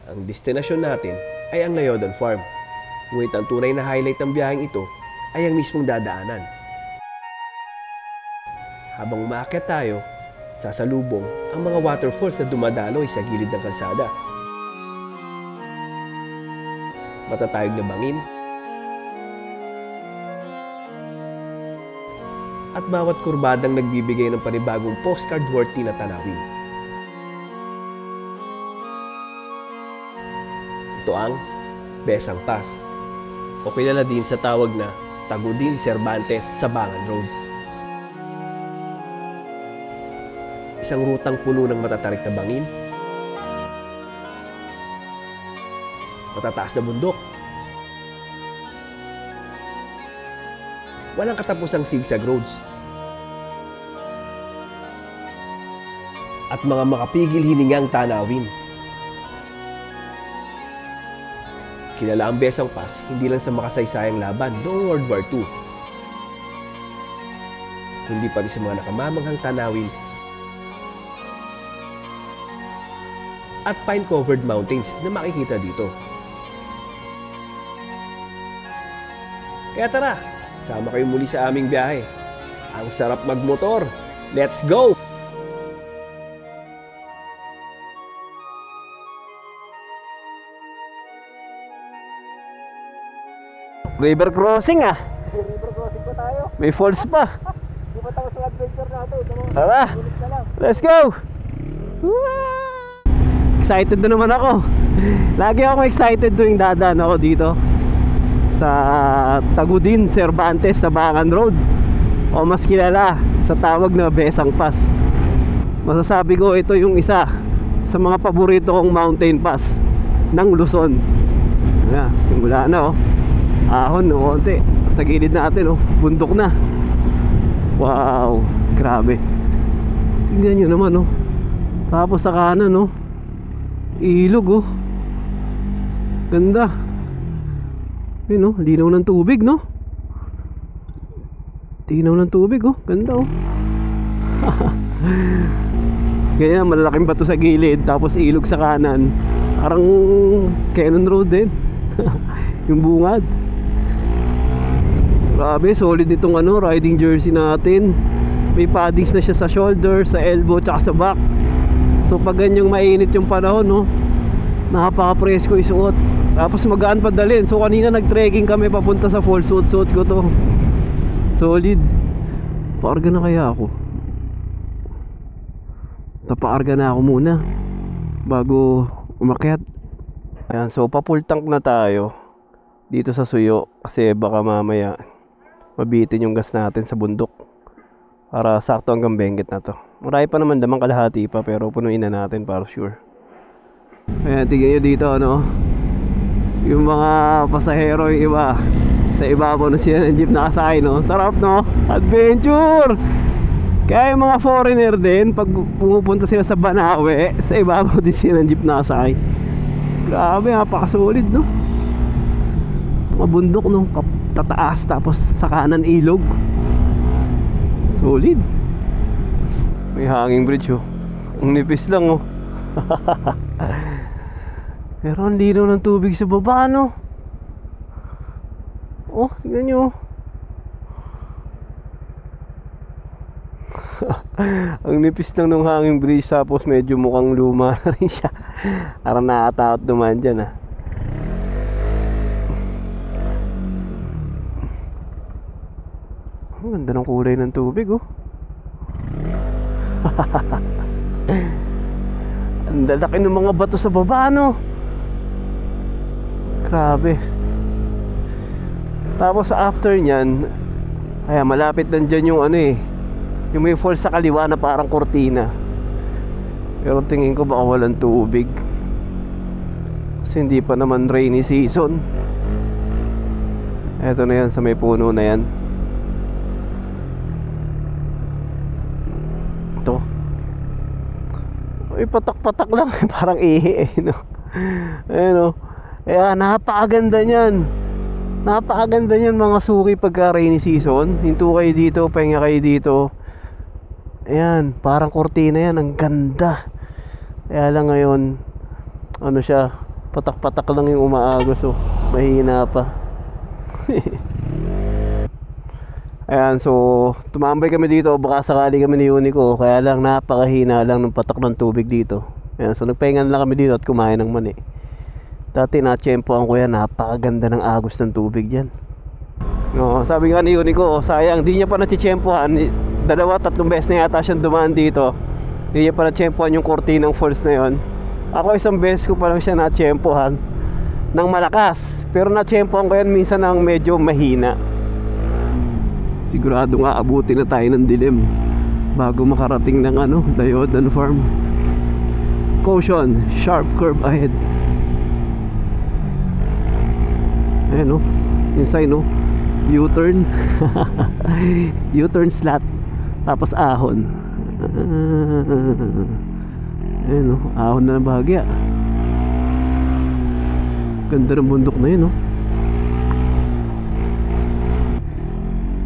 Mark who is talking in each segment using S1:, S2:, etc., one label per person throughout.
S1: Ang destinasyon natin ay ang Layodan Farm. Ngunit ang tunay na highlight ng biyaheng ito ay ang mismong dadaanan. Habang umaakyat tayo, sasalubong ang mga waterfalls na dumadaloy sa gilid ng kalsada. Matatayog na bangin at bawat kurbadang nagbibigay ng panibagong postcard-worthy na tanawin. Ito ang Besang Pass o kilala din sa tawag na Tagudin Cervantes Sabangan Road. Isang rutang puno ng matatarik na bangin, matataas na bundok, walang katapusang zigzag roads, at mga makapigil hiningang tanawin. Kilala ang Besang Pass hindi lang sa makasaysayang laban noong World War II, kundi pati sa mga nakamamanghang tanawin at pine-covered mountains na makikita dito. Kaya tara, sama kayo muli sa aming biyahe. Ang sarap magmotor. Let's go! River crossing ah.
S2: River crossing pa tayo.
S1: May falls pa.
S2: Di ba tapos ang adventure natin?
S1: Tara, let's go! Excited na naman ako. Lagi ako excited tuwing dadaan ako dito sa Tagudin Cervantes Sabangan Road, o mas kilala sa tawag na Besang Pass. Masasabi ko ito yung isa sa mga paborito kong mountain pass ng Luzon. Ayan, simula na oh. Ahon no, konti. Sa gilid natin oh, bundok na. Wow, grabe. Tingnan nyo naman oh. Tapos sa kanan oh, ilog oh. Ganda. Yun oh, linaw ng tubig no. Linaw ng tubig oh, ganda oh. Ganyan, malalaking bato sa gilid, tapos ilog sa kanan. Parang Cannon Road din. Yung bungad. Grabe, solid itong ano, riding jersey natin. May paddings na siya sa shoulder, sa elbow, tsaka sa back. So pag ganyang mainit yung panahon no, napaka-presko isuot. Tapos magaan pa dalhin. So kanina nag-trekking kami papunta sa falls, suot-suot ko to. Solid. Paarga na kaya ako? Tapaarga na ako muna bago umakyat. Ayan, so pa-full tank na tayo dito sa Suyo kasi baka mamaya mabitin yung gas natin sa bundok. Para sakto hanggang Benguet na to. Marami pa naman, damang kalahati pa, pero punuin na natin para sure. Ayan, tignan nyo dito ano, yung mga pasahero, yung iba sa ibabaw na siya ng jeep nakasakay no. Sarap no, adventure. Kaya yung mga foreigner din, pag pumupunta sila sa Banawe, sa ibabaw din sila ng jeep nakasakay. Grabe, napakasolid no. Mga bundok no, tataas, tapos sa kanan ilog. Solid. May hanging bridge oh. Ang nipis lang oh. Pero ang linaw ng tubig sa baba no. Oh, tingnan nyo. Ang nipis lang ng hanging bridge, tapos medyo mukhang luma na rin siya. Parang nakakatakot dumaan dyan ah. Ang ganda ng kulay ng tubig oh. Ang lalaki ng mga bato sa baba no. Grabe. Tapos after nyan, ay malapit lang dyan yung ano eh, yung may falls sa kaliwa na parang kortina. Pero tingin ko baka walang tubig kasi hindi pa naman rainy season. Eto na yan, sa may puno na yan. Ito. Ay, patak-patak lang. Parang ihi eh no? Ayan o. Kaya napakaganda nyan. Napakaganda nyan mga suki pagka rainy season. Hinto kayo dito, pahinga kayo dito. Ayan, parang kortina yan. Ang ganda. Kaya lang ngayon, ano siya, Patak-patak lang yung umaagos oh. Mahina pa. Ayan, so tumambay kami dito. Baka sakali kami ni Unico. Kaya lang napakahina lang ng patak ng tubig dito. Ayan, so nagpahinga lang kami dito at kumain ng mani. Dati na-tsempohan ko yan. Napakaganda ng agos ng tubig dyan. No, sabi nga ni Unico, sayang, di niya pa na-tsempohan. 2-3 beses na yata siyang dumaan dito. Di niya pa na-tsempohan yung Cortinang Falls na yon. Ako isang beses ko pa lang siya na-tsempohan ng malakas. Pero na-tsempohan ko yan minsan ng medyo mahina. Sigurado nga abutin na tayo ng dilim bago makarating ng Dayodan Farm. Caution, sharp curve ahead. Ayan yung sign U-turn. U-turn slot. Tapos ahon. Ayan ahon na bahagya. Ganda ng bundok na yun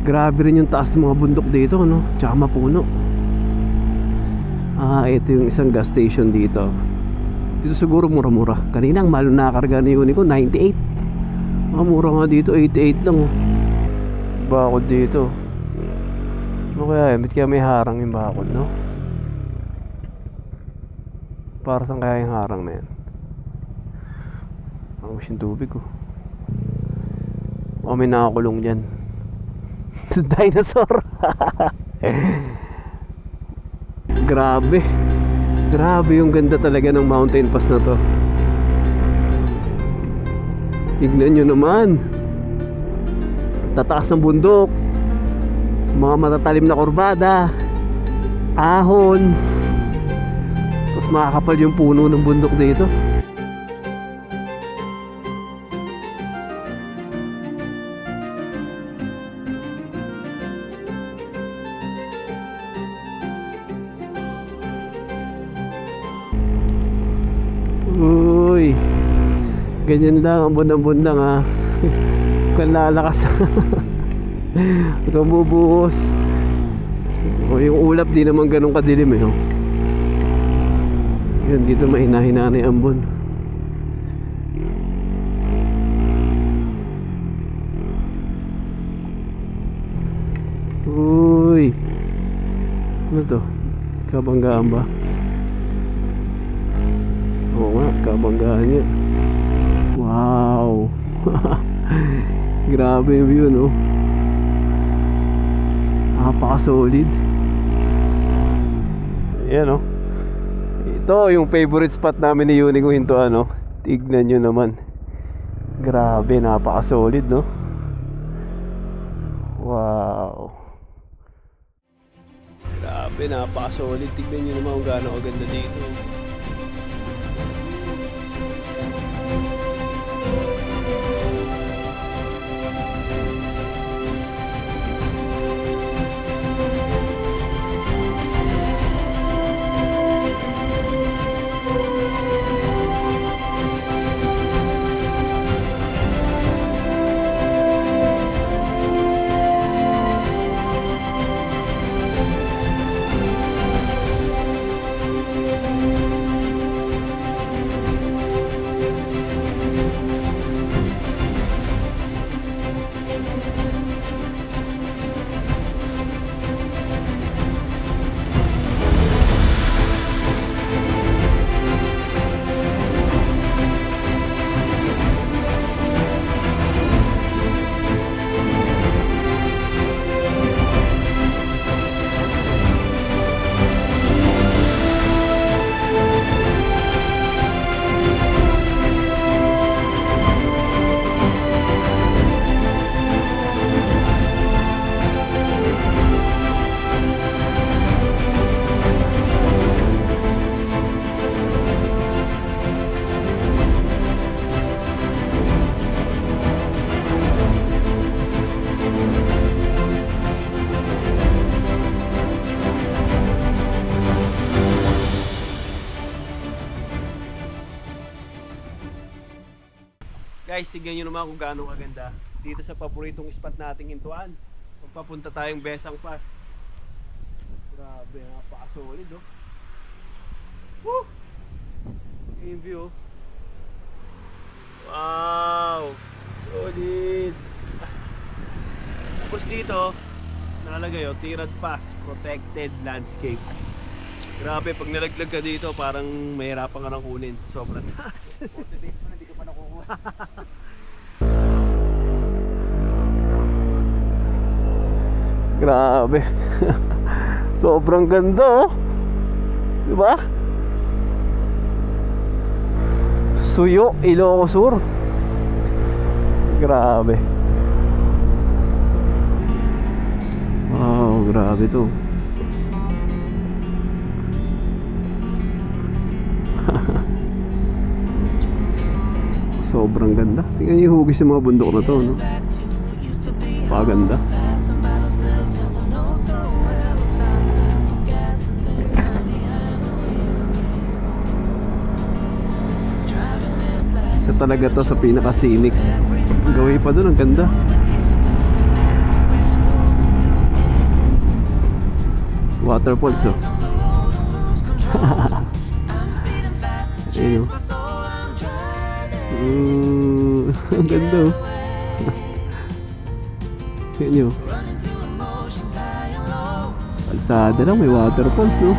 S1: Grabe rin yung taas ng mga bundok dito Tsaka mapuno. Ito yung isang gas station dito. Dito siguro mura-mura. Kanina ang mahal na nakarga ni Unico 98. Mura nga dito 88 lang Bakod dito. Ano kaya ba't kaya may harang yung bakod Para saan kaya yung harang na yan? Ang yung tubig may nakakulong dyan. Dinosaur. Grabe. Grabe yung ganda talaga ng mountain pass na to. Tignan nyo naman. Tataas ng bundok. Mga matatalim na kurbada. Ahon. Tapos makakapal yung puno ng bundok dito. Uy, ganyan lang, ambon-ambon lang Kung lalakas huwag kang bubuhos. Yung ulap di naman ganun kadilim Yun, dito mahina-hina na yung ambon. Uy, ano to? Kabanggaan ba? Oo nga, kabanggaan niya. Wow. Grabe yung view Napaka-solid. Ayan Ito yung favorite spot namin ni Unico Hintuan Tignan nyo naman. Grabe, napaka-solid Wow. Grabe, napaka-solid. Tignan nyo naman kung gaano kaganda dito. Guys, tignan nyo naman kung gaano kaganda dito sa paboritong spot nating Hintuan. Pagpapunta tayong Besang Pass. Grabe, napaka-solid Woo! Yung view dito, nakalagay Tirad Pass, Protected Landscape. Grabe, pag nalaglag ka dito, parang mahirapan ka nang kunin. Sobrang taas.
S2: 40 days mo na, hindi ko pa nakukuha.
S1: Grabe. Sobrang ganda, oh. Diba? Suyo, Ilocos Sur. Grabe. Wow, grabe to. Sobrang ganda. Tingnan niyo yung hugis ng mga bundok na to, no? Paganda. Ito talaga to sa pinaka-scenic. Gawin pa doon, ang ganda. Waterfalls, oh. Ayun, oh. Ang ganda, oh. Ayun yun. Kalsada lang, may waterfalls, no?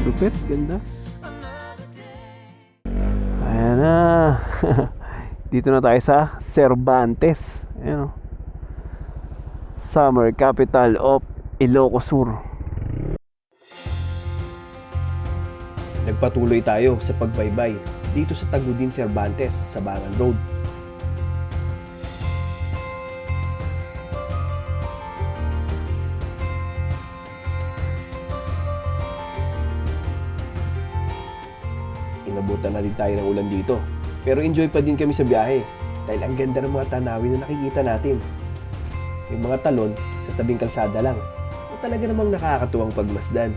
S1: Lupit, ganda. Ayan na. Dito na tayo sa Cervantes. Ayan, oh. Summer capital of Ilocos Sur.
S3: Nagpatuloy tayo sa pagbaybay dito sa Tagudin Cervantes sa Bangan Road. Inabutan na din tayo ng ulan dito, pero enjoy pa din kami sa biyahe dahil ang ganda ng mga tanawin na nakikita natin. May mga talon sa tabing kalsada lang na talaga namang nakakatuwang pagmasdan.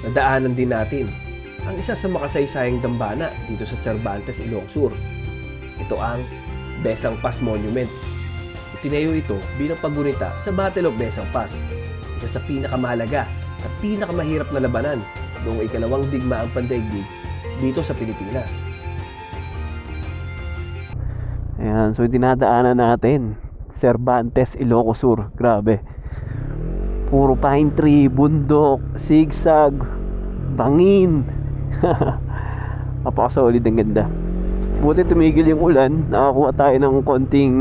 S3: Nadaanan din natin ang isa sa makasaysayang dambana dito sa Cervantes, Ilocos Sur. Ito ang Besang Pass Monument. Itinayo ito bilang paggunita sa Battle of Besang Pass, isa sa pinakamahalaga at pinakamahirap na labanan noong ikalawang digmaang pandaigdig dito sa Pilipinas.
S1: Ayan, so dinadaanan natin Cervantes, Ilocos Sur. Grabe. Puro pine tree, bundok, sigsag, bangin. Napaka-solid, ang ganda. Buti tumigil yung ulan, nakakuha tayo ng konting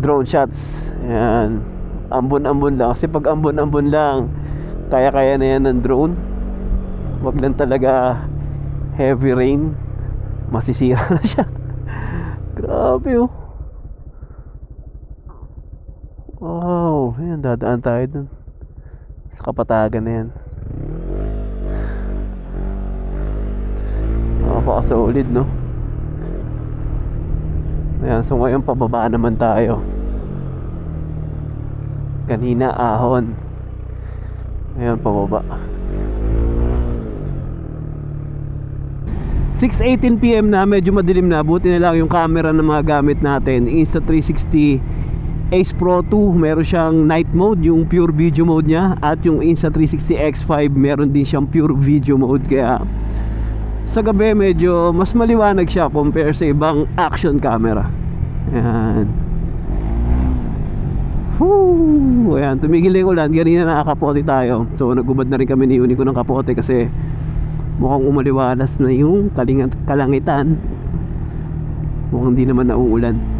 S1: drone shots. Ayan. Ambon-ambon lang. Kasi pag ambon-ambon lang, kaya-kaya na yan ng drone. Wag lang talaga heavy rain, masisira na siya. Grabe, oh. Wow, ayan, dadaan tayo dun sa kapatagan na yan. Napaka-solid, no? Ayan, so ngayon pababa naman tayo. Kanina ahon. Ayan, pababa. 6:18 PM na, medyo madilim na. Buti na lang yung camera na mga gamit natin, Insta360 Ace Pro 2, meron siyang night mode, yung pure video mode niya. At yung Insta360 X5, meron din siyang pure video mode. Kaya sa gabi medyo mas maliwanag siya compare sa ibang action camera. Ayan. Woo! Ayan, tumigil na yung ulan. Ganina nakakapote tayo. So nagubad na rin kami ni Unico ng kapote kasi mukhang umaliwalas na yung kalangitan. Mukhang hindi naman nauulan.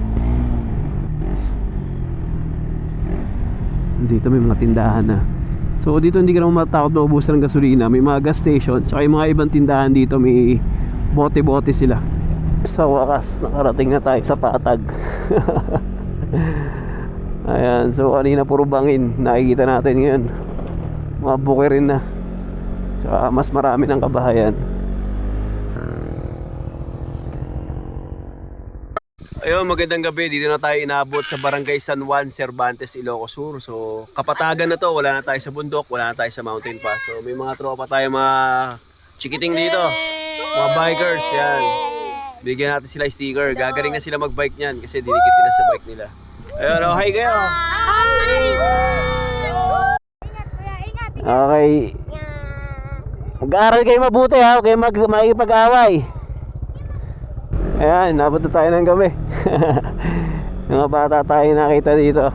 S1: Dito may mga tindahan na. So dito hindi ka naman matakot maubusan ng gasolina. May mga gas station, tsaka yung mga ibang tindahan dito may bote-bote sila. Sa wakas, nakarating na tayo sa Patag. Ayan, so kanina puro bangin nakikita natin ngayon. Mga buke rin na. Tsaka mas marami ng kabahayan. Ayun, magandang gabi. Dito na tayo inabot sa Barangay San Juan, Cervantes, Ilocos Sur. So, kapatagan na to. Wala na tayo sa bundok, wala na tayo sa mountain pass. So, may mga tropa tayo, mga chikiting dito. Mga bikers, yan. Bigyan natin sila sticker. Gagaling na sila mag-bike niyan kasi dinikit nila sa bike nila. Ayun, oh, hi kayo. Okay. Mag-aaral kayo mabuti ha, huwag kayo makikipag-away. Ayan, nabot na tayo ng gabi. Mga bata tayo nakita dito.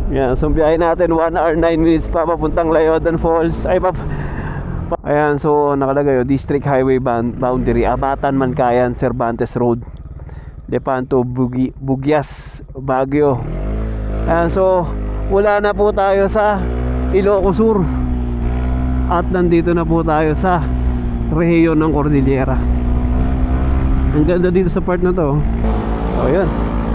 S1: Yan, so biyahe natin 1 hour 9 minutes pa papuntang Layodan Falls. Ayan, so nakalagay District Highway Boundary, Abatan, Mankayan, Cervantes Road, Lepanto, Bugyas, Baguio. Ayan, so wala na po tayo sa Ilocos Sur. At nandito na po tayo sa rehiyon ng Cordillera. Ang ganda dito sa part na to. O yun,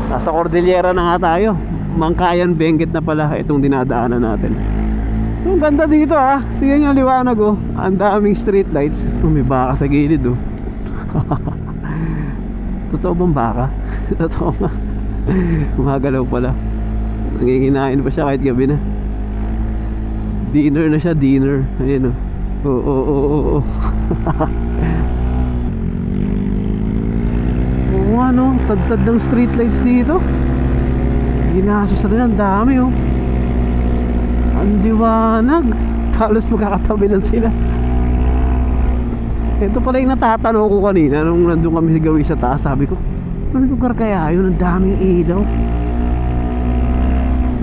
S1: nasa Cordillera na nga tayo. Mankayan, Benguet na pala itong dinadaanan natin. So ang ganda dito ha. Tingnan nyo liwanag oh. Ang daming street lights. May baka sa gilid oh. Totoo bang baka? Totoo nga. Gumagalaw pala. Nanginginain pa siya kahit gabi na. Dinner na siya, dinner. Ayun oh. Oo. Oo ano, tad-tad ng street lights dito. Ginasos rin, ang dami oh. Ang liwanag. Talos magkakatabi lang sila. Ito pala yung natatanong ko kanina nung nandun kami gawi sa taas. Sabi ko, anong lugar kaya yun? Ang daming ilaw.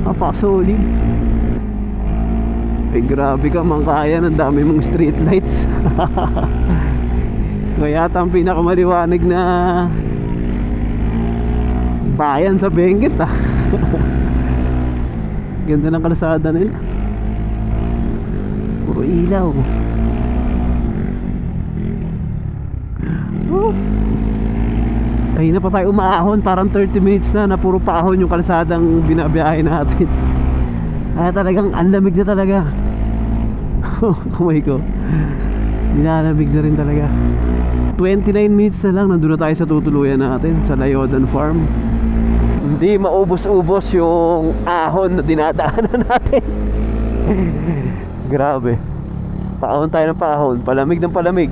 S1: Napakasolid. Ay grabe ka Mankayan, ang dami mong street lights. Kaya ata ang pinakamaliwanag na bayan sa Benguet ah. Ganda ng kalsada nila. Puro ilaw. Oh. Kahina pa tayo umaahon. Parang 30 minutes na puro paahon yung kalsadang binabiyahe natin. Kaya talagang ang lamig na talaga. Kumay ko, nilalamig na rin talaga. 29 minutes na lang nandun na tayo sa tutuluyan natin sa Layodan Farm. Hindi maubos-ubos yung ahon na dinadaanan natin. Grabe. Paahon tayo ng paahon. Palamig ng palamig.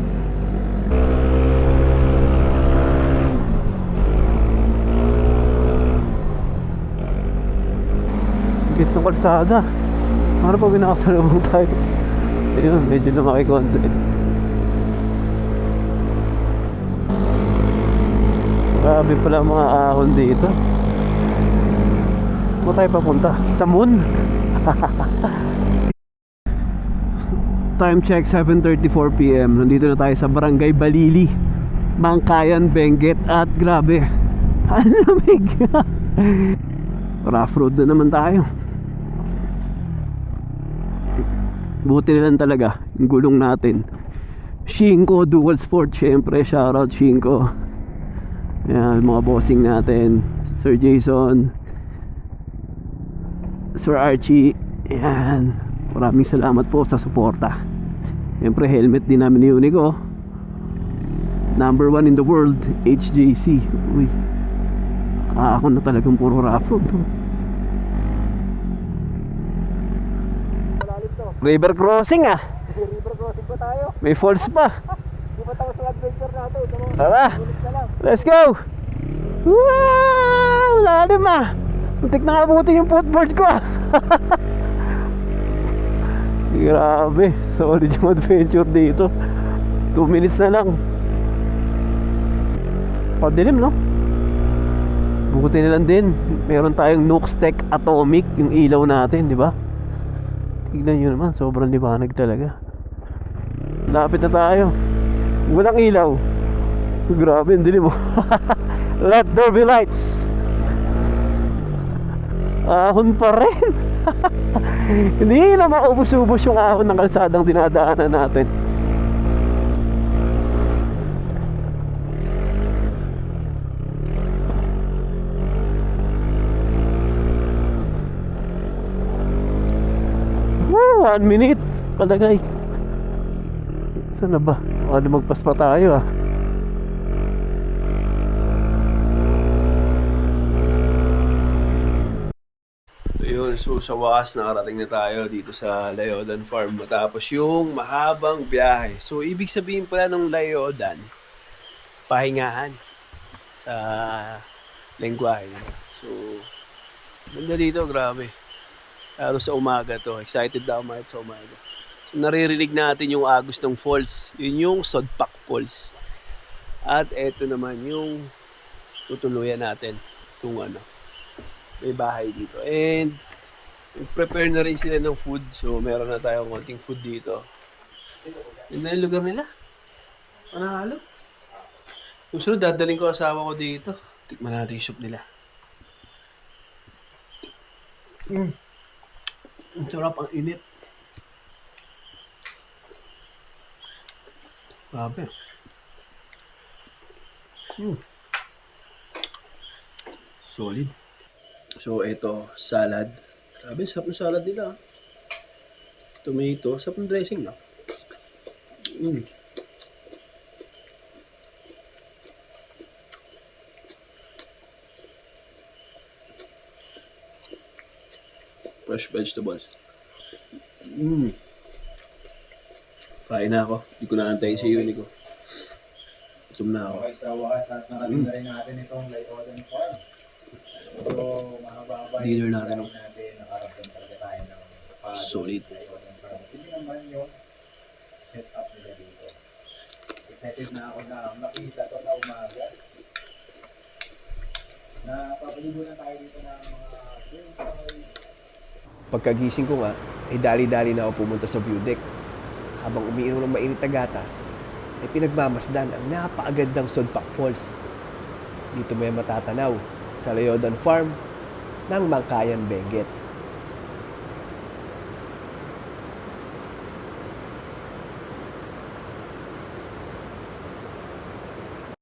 S1: Bit ng kalsada. Ano pa binakasalubong tayo? Ayun, medyo lumaki konti. Grabe pala mga ahon dito. Saan tayo papunta? Sa moon? Time check 7:34 PM. Nandito na tayo sa Barangay Balili, Mankayan, Benguet. At grabe, ang lamig. Rough road na naman tayo. Buti na lang talaga yung gulong natin. Shinko Dual Sport, syempre shoutout Shinko. Yan, mga bossing natin, Sir Jason, Sir Archie. Yan, maraming salamat po sa suporta. Syempre helmet din namin ni Unico, number 1 in the world, HJC. Uy, ako na talagang puro rough road to. River crossing ah.
S2: River crossing pa tayo.
S1: May falls pa.
S2: Di ba tapos ang adventure natin?
S1: Tara, let's go. Wow, lalim ah. Muntik na kabuti yung footboard ko ah. Grabe, solid yung adventure dito. 2 minutes na lang. Padilim no? Buti na lang din, meron tayong Nuxtec Atomic, yung ilaw natin, di ba? Tignan nyo naman, sobrang liwanag talaga. Lapit na tayo. Walang ilaw. Grabe, ang dilim mo. Let there be lights. Ahon pa rin. Hindi na maubos-ubos yung ahon ng kalsadang dinadaanan natin. Woo, 1 minute palagay. Saan na ba? Ano magpas pa tayo ah. Yun, so sa wakas nakarating na tayo dito sa Layodan Farm matapos yung mahabang biyahe. So ibig sabihin pala ng Layodan, pahingahan sa lengguwahe. So, ganda dito, grabe. Lalo sa umaga to, excited na ako sa umaga. So, naririnig natin yung agos ng falls. Yun yung Sodpak Falls. At eto naman yung tutuluyan natin. Itong ano, may bahay dito. And, prepare na rin sila ng food. So, meron na tayong konting food dito. Yun na yung lugar nila. Panahalo. Susunod, dadaling ko asawa ko dito. Tikman natin yung soup nila. Ang sarap, ang init. Grabe. Solid. So, ito, salad. Grabe, sarap ng salad nila. Tomato, sarap ng dressing na. Fresh vegetables. Kain na ako. Hindi ko na antayin si Yuni ko. Gutom na ako.
S2: Okay, sa wakas at narating na rin natin itong Layodan Farm. So, mahaba-haba
S1: Dinner
S2: yung
S1: natin, no?
S2: nakarating talaga tayo ng
S1: Solid.
S2: Layodan Farm. Hindi naman yung setup nila dito. Excited na ako na makita to sa umaga. Napapalibunan tayo dito ng mga
S3: Pagkagising ko nga, ay dali-dali na ako pumunta sa view deck. Habang umiinom ng mainit na gatas, ay pinagmamasdan ang napakagandang Sodpak Falls. Dito may matatanaw sa Layodan Farm ng Mangkayan, Benguet.